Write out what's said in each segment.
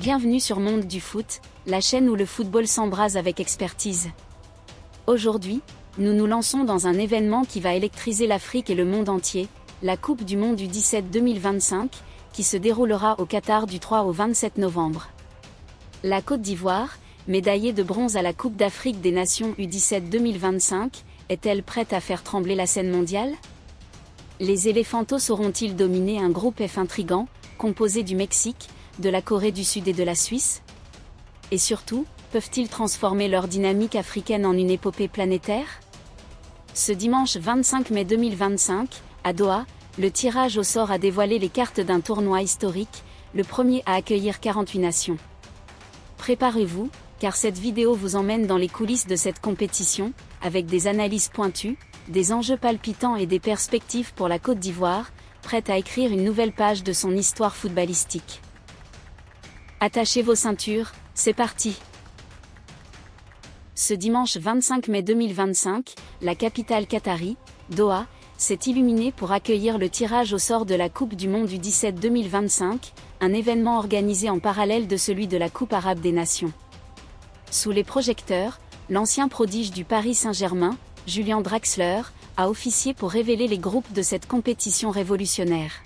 Bienvenue sur Monde du Foot, la chaîne où le football s'embrase avec expertise. Aujourd'hui, nous nous lançons dans un événement qui va électriser l'Afrique et le monde entier, la Coupe du Monde U17 2025, qui se déroulera au Qatar du 3 au 27 novembre. La Côte d'Ivoire, médaillée de bronze à la Coupe d'Afrique des Nations U17 2025, est-elle prête à faire trembler la scène mondiale? Les Éléphantos sauront-ils dominer un groupe F intrigant, composé du Mexique, de la Corée du Sud et de la Suisse? Et surtout, peuvent-ils transformer leur dynamique africaine en une épopée planétaire? Ce dimanche 25 mai 2025, à Doha, le tirage au sort a dévoilé les cartes d'un tournoi historique, le premier à accueillir 48 nations. Préparez-vous, car cette vidéo vous emmène dans les coulisses de cette compétition, avec des analyses pointues, des enjeux palpitants et des perspectives pour la Côte d'Ivoire, prête à écrire une nouvelle page de son histoire footballistique. Attachez vos ceintures, c'est parti! Ce dimanche 25 mai 2025, la capitale qatari, Doha, s'est illuminée pour accueillir le tirage au sort de la Coupe du Monde U17 2025, un événement organisé en parallèle de celui de la Coupe arabe des nations. Sous les projecteurs, l'ancien prodige du Paris Saint-Germain, Julian Draxler, a officié pour révéler les groupes de cette compétition révolutionnaire.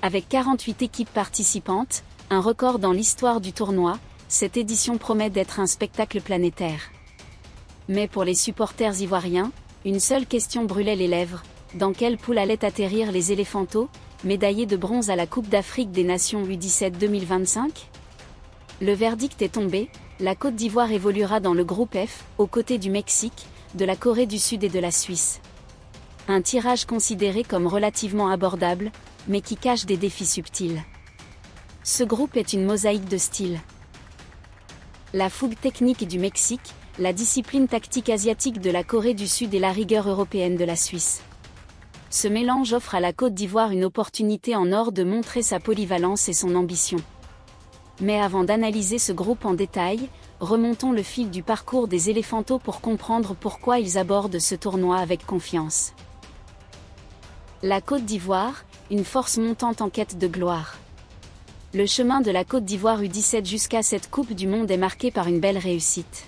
Avec 48 équipes participantes, un record dans l'histoire du tournoi, cette édition promet d'être un spectacle planétaire. Mais pour les supporters ivoiriens, une seule question brûlait les lèvres: dans quelle poule allaient atterrir les Éléphantos, médaillés de bronze à la Coupe d'Afrique des Nations U17 2025? Le verdict est tombé, la Côte d'Ivoire évoluera dans le groupe F, aux côtés du Mexique, de la Corée du Sud et de la Suisse. Un tirage considéré comme relativement abordable, mais qui cache des défis subtils. Ce groupe est une mosaïque de styles. La fougue technique du Mexique, la discipline tactique asiatique de la Corée du Sud et la rigueur européenne de la Suisse. Ce mélange offre à la Côte d'Ivoire une opportunité en or de montrer sa polyvalence et son ambition. Mais avant d'analyser ce groupe en détail, remontons le fil du parcours des Éléphantos pour comprendre pourquoi ils abordent ce tournoi avec confiance. La Côte d'Ivoire, une force montante en quête de gloire. Le chemin de la Côte d'Ivoire U17 jusqu'à cette Coupe du Monde est marqué par une belle réussite.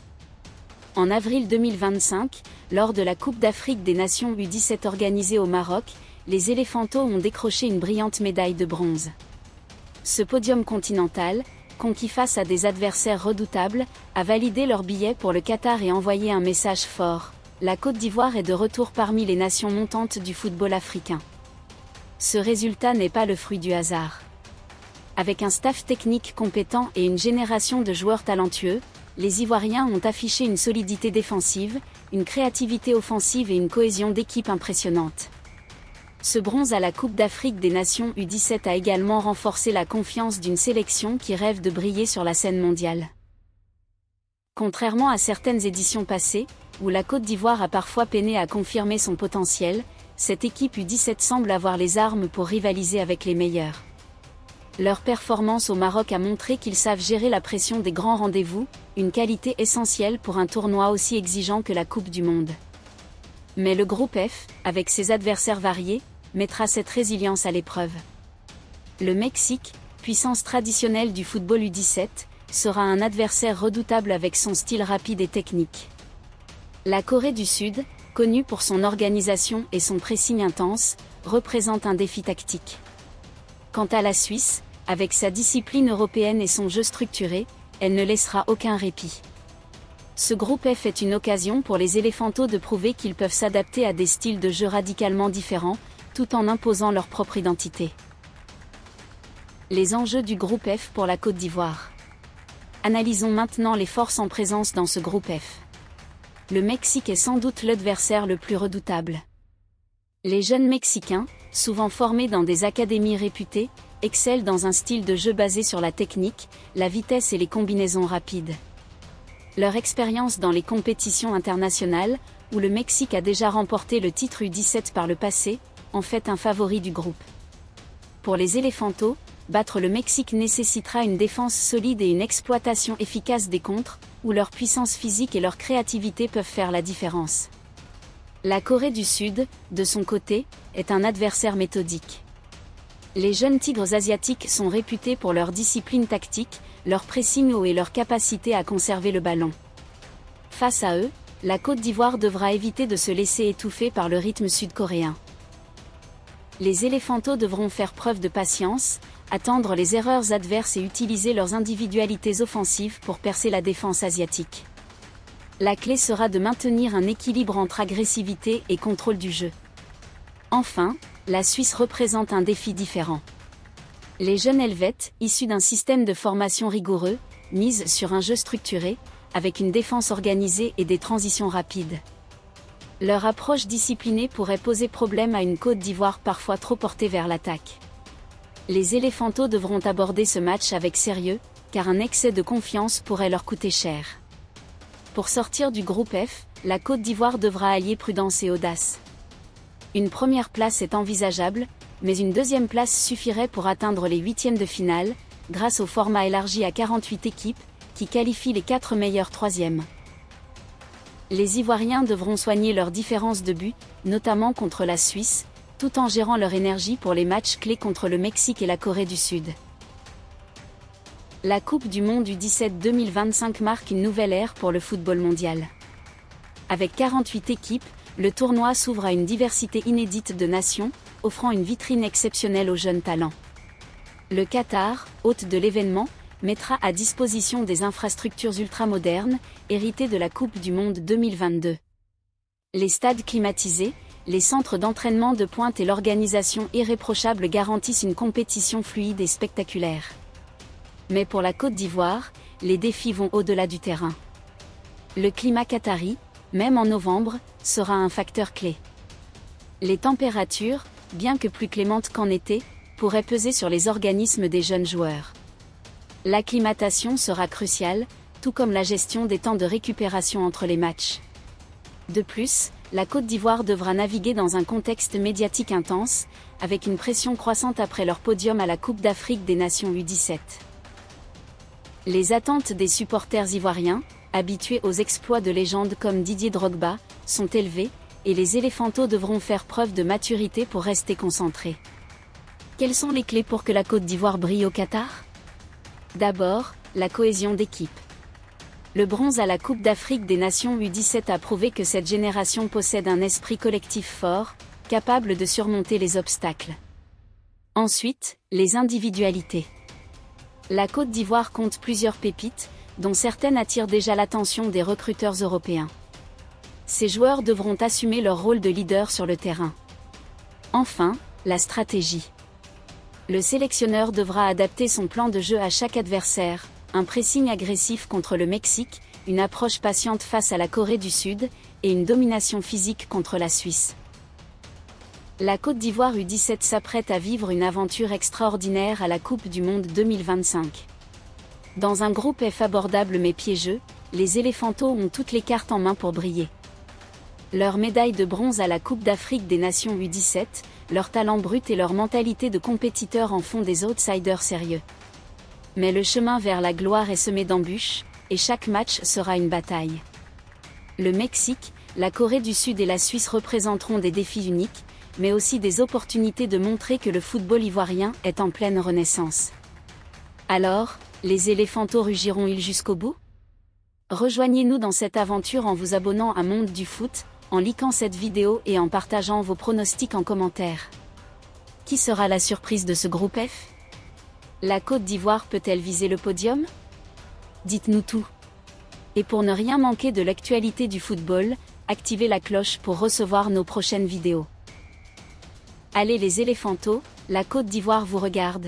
En avril 2025, lors de la Coupe d'Afrique des Nations U17 organisée au Maroc, les Éléphantos ont décroché une brillante médaille de bronze. Ce podium continental, conquis face à des adversaires redoutables, a validé leur billet pour le Qatar et envoyé un message fort: la Côte d'Ivoire est de retour parmi les nations montantes du football africain. Ce résultat n'est pas le fruit du hasard. Avec un staff technique compétent et une génération de joueurs talentueux, les Ivoiriens ont affiché une solidité défensive, une créativité offensive et une cohésion d'équipe impressionnante. Ce bronze à la Coupe d'Afrique des Nations U17 a également renforcé la confiance d'une sélection qui rêve de briller sur la scène mondiale. Contrairement à certaines éditions passées, où la Côte d'Ivoire a parfois peiné à confirmer son potentiel, cette équipe U17 semble avoir les armes pour rivaliser avec les meilleurs. Leur performance au Maroc a montré qu'ils savent gérer la pression des grands rendez-vous, une qualité essentielle pour un tournoi aussi exigeant que la Coupe du Monde. Mais le groupe F, avec ses adversaires variés, mettra cette résilience à l'épreuve. Le Mexique, puissance traditionnelle du football U17, sera un adversaire redoutable avec son style rapide et technique. La Corée du Sud, connue pour son organisation et son pressing intense, représente un défi tactique. Quant à la Suisse, avec sa discipline européenne et son jeu structuré, elle ne laissera aucun répit. Ce groupe F est une occasion pour les Éléphantos de prouver qu'ils peuvent s'adapter à des styles de jeu radicalement différents, tout en imposant leur propre identité. Les enjeux du groupe F pour la Côte d'Ivoire. Analysons maintenant les forces en présence dans ce groupe F. Le Mexique est sans doute l'adversaire le plus redoutable. Les jeunes Mexicains, souvent formés dans des académies réputées, excellent dans un style de jeu basé sur la technique, la vitesse et les combinaisons rapides. Leur expérience dans les compétitions internationales, où le Mexique a déjà remporté le titre U17 par le passé, en fait un favori du groupe. Pour les Éléphantos, battre le Mexique nécessitera une défense solide et une exploitation efficace des contres, où leur puissance physique et leur créativité peuvent faire la différence. La Corée du Sud, de son côté, est un adversaire méthodique. Les jeunes tigres asiatiques sont réputés pour leur discipline tactique, leur pressing haut et leur capacité à conserver le ballon. Face à eux, la Côte d'Ivoire devra éviter de se laisser étouffer par le rythme sud-coréen. Les éléphantos devront faire preuve de patience, attendre les erreurs adverses et utiliser leurs individualités offensives pour percer la défense asiatique. La clé sera de maintenir un équilibre entre agressivité et contrôle du jeu. Enfin, la Suisse représente un défi différent. Les jeunes Helvètes, issus d'un système de formation rigoureux, misent sur un jeu structuré, avec une défense organisée et des transitions rapides. Leur approche disciplinée pourrait poser problème à une Côte d'Ivoire parfois trop portée vers l'attaque. Les éléphantos devront aborder ce match avec sérieux, car un excès de confiance pourrait leur coûter cher. Pour sortir du groupe F, la Côte d'Ivoire devra allier prudence et audace. Une première place est envisageable, mais une deuxième place suffirait pour atteindre les huitièmes de finale, grâce au format élargi à 48 équipes, qui qualifie les 4 meilleurs troisièmes. Les Ivoiriens devront soigner leurs différences de but, notamment contre la Suisse, tout en gérant leur énergie pour les matchs clés contre le Mexique et la Corée du Sud. La Coupe du Monde U17 2025 marque une nouvelle ère pour le football mondial. Avec 48 équipes, le tournoi s'ouvre à une diversité inédite de nations, offrant une vitrine exceptionnelle aux jeunes talents. Le Qatar, hôte de l'événement, mettra à disposition des infrastructures ultramodernes, héritées de la Coupe du Monde 2022. Les stades climatisés, les centres d'entraînement de pointe et l'organisation irréprochable garantissent une compétition fluide et spectaculaire. Mais pour la Côte d'Ivoire, les défis vont au-delà du terrain. Le climat qatari, même en novembre, sera un facteur clé. Les températures, bien que plus clémentes qu'en été, pourraient peser sur les organismes des jeunes joueurs. L'acclimatation sera cruciale, tout comme la gestion des temps de récupération entre les matchs. De plus, la Côte d'Ivoire devra naviguer dans un contexte médiatique intense, avec une pression croissante après leur podium à la Coupe d'Afrique des Nations U17. Les attentes des supporters ivoiriens, habitués aux exploits de légendes comme Didier Drogba, sont élevées, et les éléphantos devront faire preuve de maturité pour rester concentrés. Quelles sont les clés pour que la Côte d'Ivoire brille au Qatar ? D'abord, la cohésion d'équipe. Le bronze à la Coupe d'Afrique des Nations U17 a prouvé que cette génération possède un esprit collectif fort, capable de surmonter les obstacles. Ensuite, les individualités. La Côte d'Ivoire compte plusieurs pépites, dont certaines attirent déjà l'attention des recruteurs européens. Ces joueurs devront assumer leur rôle de leader sur le terrain. Enfin, la stratégie. Le sélectionneur devra adapter son plan de jeu à chaque adversaire, un pressing agressif contre le Mexique, une approche patiente face à la Corée du Sud, et une domination physique contre la Suisse. La Côte d'Ivoire U17 s'apprête à vivre une aventure extraordinaire à la Coupe du Monde 2025. Dans un groupe F abordable mais piégeux, les éléphantos ont toutes les cartes en main pour briller. Leur médaille de bronze à la Coupe d'Afrique des Nations U17, leur talent brut et leur mentalité de compétiteurs en font des outsiders sérieux. Mais le chemin vers la gloire est semé d'embûches, et chaque match sera une bataille. Le Mexique, la Corée du Sud et la Suisse représenteront des défis uniques, mais aussi des opportunités de montrer que le football ivoirien est en pleine renaissance. Alors, les éléphantos rugiront-ils jusqu'au bout ? Rejoignez-nous dans cette aventure en vous abonnant à Monde du Foot, en likant cette vidéo et en partageant vos pronostics en commentaire. Qui sera la surprise de ce groupe F ? La Côte d'Ivoire peut-elle viser le podium ? Dites-nous tout. Et pour ne rien manquer de l'actualité du football, activez la cloche pour recevoir nos prochaines vidéos. Allez les éléphantos, la Côte d'Ivoire vous regarde.